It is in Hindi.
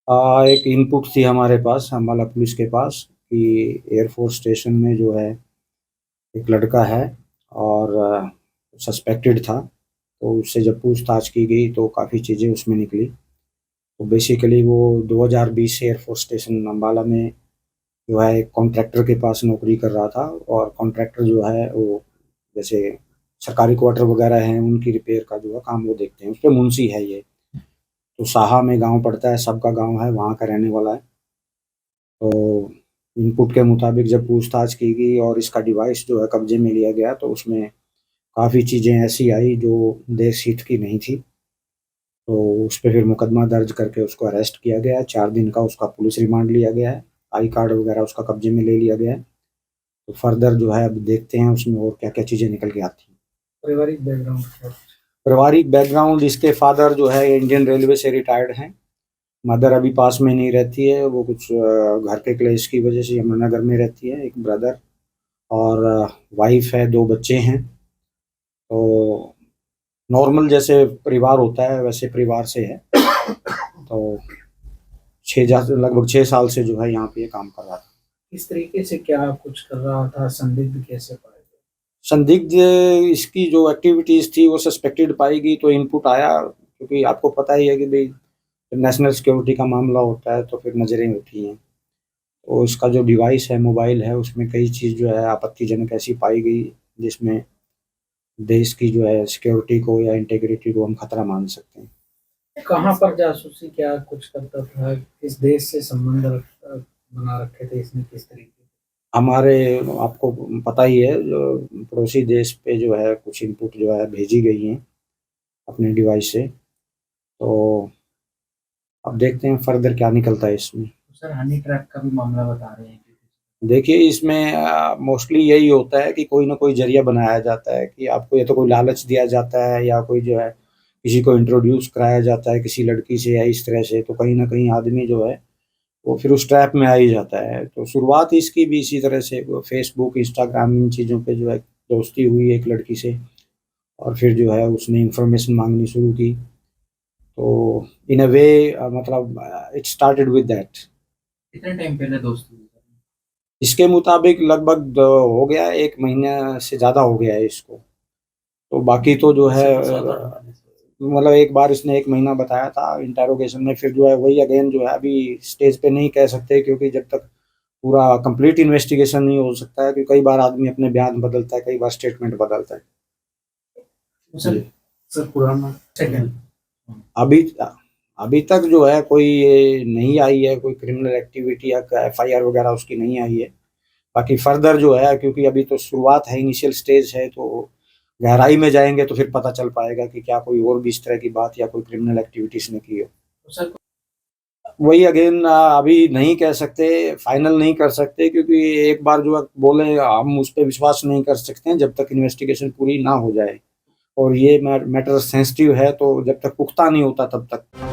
एक इनपुट थी हमारे पास, अम्बाला पुलिस के पास, कि एयरफोर्स स्टेशन में जो है एक लड़का है और सस्पेक्टेड था। तो उससे जब पूछताछ की गई तो काफ़ी चीज़ें उसमें निकली। तो बेसिकली वो 2020 से एयरफोर्स स्टेशन अम्बाला में जो है एक कॉन्ट्रैक्टर के पास नौकरी कर रहा था। और कॉन्ट्रैक्टर जो है वो जैसे सरकारी क्वार्टर वगैरह हैं उनकी रिपेयर का जो है काम वो देखते हैं, उस पे मुंशी है ये। तो साहा में गांव पड़ता है, सबका गांव है, वहाँ का रहने वाला है। तो इनपुट के मुताबिक जब पूछताछ की गई और इसका डिवाइस जो है कब्जे में लिया गया तो उसमें काफ़ी चीज़ें ऐसी आई जो देश हित की नहीं थी। तो उस पे फिर मुकदमा दर्ज करके उसको अरेस्ट किया गया है। 4 दिन का उसका पुलिस रिमांड लिया गया है। आई कार्ड वगैरह उसका कब्जे में ले लिया गया है। तो फर्दर जो है अब देखते हैं उसमें और क्या-क्या चीज़ें निकल के आती हैं। पारिवारिक बैकग्राउंड क्या? पारिवारिक बैकग्राउंड, इसके फादर जो है इंडियन रेलवे से रिटायर्ड हैं। मदर अभी पास में नहीं रहती है, वो कुछ घर के क्लेश की वजह से यमुनानगर में रहती है। एक ब्रदर और वाइफ है, 2 बच्चे हैं। तो नॉर्मल जैसे परिवार होता है वैसे परिवार से है। तो लगभग 6 साल से जो है यहाँ पे ये काम कर रहा था। किस तरीके से क्या कुछ कर रहा था? संदिग्ध कैसे पाए गए? संदिग्ध, इसकी जो एक्टिविटीज़ थी वो सस्पेक्टेड पाई गई तो इनपुट आया, क्योंकि आपको पता ही है कि भई जब नेशनल सिक्योरिटी का मामला होता है तो फिर नज़रें होती हैं। तो इसका जो डिवाइस है, मोबाइल है, उसमें कई चीज़ जो है आपत्तिजनक ऐसी पाई गई जिसमें देश की जो है सिक्योरिटी को या इंटीग्रिटी को हम खतरा मान सकते हैं। कहाँ पर जासूसी क्या कुछ करता था? किस देश से संबंध बना रखे थे इसने, किस तरीके? हमारे, आपको पता ही है, जो पड़ोसी देश पे जो है कुछ इनपुट जो है भेजी गई हैं अपने डिवाइस से। तो अब देखते हैं फर्दर क्या निकलता है इसमें। सर, हनी ट्रैप का भी मामला बता रहे हैं कि देखिए इसमें मोस्टली यही होता है कि कोई ना कोई ज़रिया बनाया जाता है कि आपको या तो कोई लालच दिया जाता है या कोई जो है किसी को इंट्रोड्यूस कराया जाता है किसी लड़की से या इस तरह से, तो कहीं न कहीं आदमी जो है वो फिर उस ट्रैप में आ ही जाता है। तो शुरुआत इसकी भी इसी तरह से, वो फ़ेसबुक, इंस्टाग्राम, इन चीज़ों पे जो है दोस्ती हुई एक लड़की से और फिर जो है उसने इन्फॉर्मेशन माँगनी शुरू की। तो इन अ वे मतलब इट स्टार्टेड विद दैट। कितने टाइम पहले दोस्ती हुई? इसके मुताबिक लगभग हो गया 1 महीने से ज़्यादा हो गया है इसको। तो बाकी तो जो है मतलब एक बार इसने 1 महीना बताया था इंटेरोगेशन में, फिर जो है वही अगेन जो है अभी स्टेज पे नहीं कह सकते, क्योंकि जब तक पूरा कंप्लीट इन्वेस्टिगेशन नहीं हो सकता है, क्योंकि कई बार आदमी अपने बयान बदलता है, कई बार स्टेटमेंट बदलता है। सर, सर पुराना सेकंड अभी अभी तक जो है कोई ये नहीं आई है, कोई क्रिमिनल एक्टिविटी या एफआईआर वगैरह उसकी नहीं आई है। बाकी फर्दर जो है, क्योंकि अभी तो शुरुआत है, इनिशियल स्टेज है, तो गहराई में जाएँगे तो फिर पता चल पाएगा कि क्या कोई और भी इस तरह की बात या कोई क्रिमिनल एक्टिविटी इसने की हो। सर, वही अगेन अभी नहीं कह सकते, फाइनल नहीं कर सकते, क्योंकि एक बार जो बोले हम उस पे विश्वास नहीं कर सकते हैं जब तक इन्वेस्टिगेशन पूरी ना हो जाए। और ये मैटर सेंसिटिव है, तो जब तक पुख्ता नहीं होता तब तक